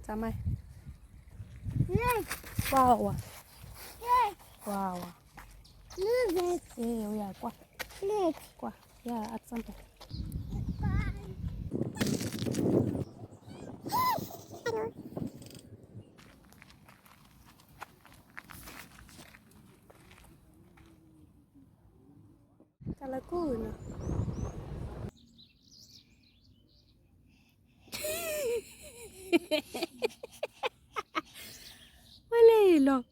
Tsamaya. Wawa. Wawa. Uya kwa. Kwa. Ya, asante. Talakuna. Walelo.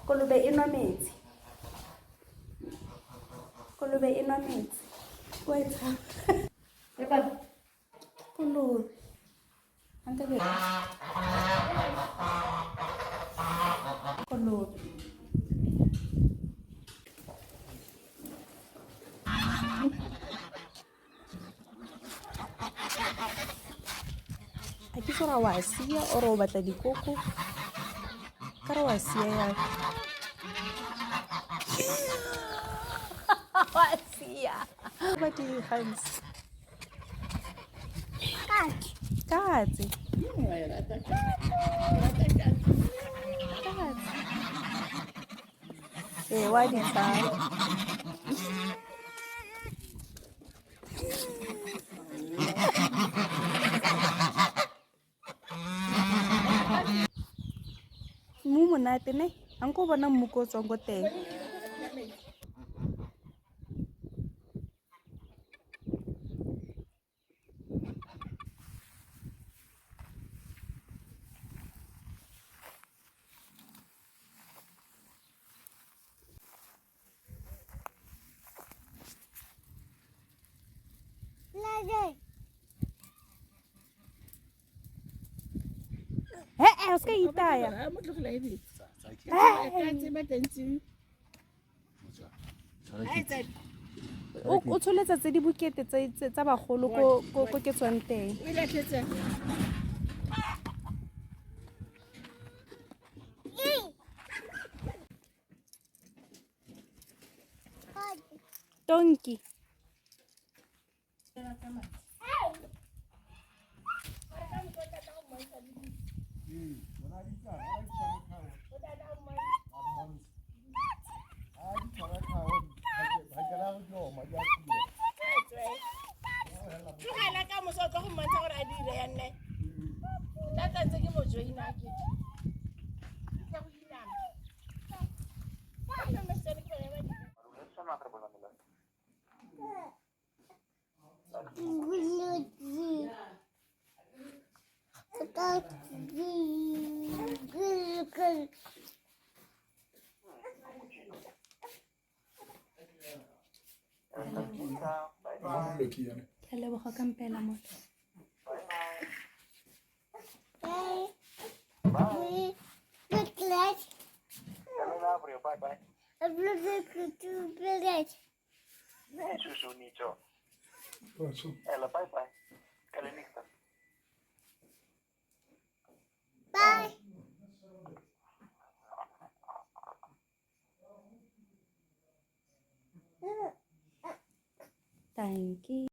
Kolobe e nwa metsi. Kolobe e nwa metsi. Wetsa. Kolobe. Ante be. Kolobe. A ke tsora wa sia o re o batla dikoko. Ka re wa sia ya. Wa sia. Ba di Hans. Katse. Wa di tsaya. Mo monate ne ang ko bona mmuko o tswang ko teng. O ska itaya. O tsholetsa tse di bokete tsa bagolo ko ke tswang teng. Donkey. Ke leboga ka mpela motho. Thank you.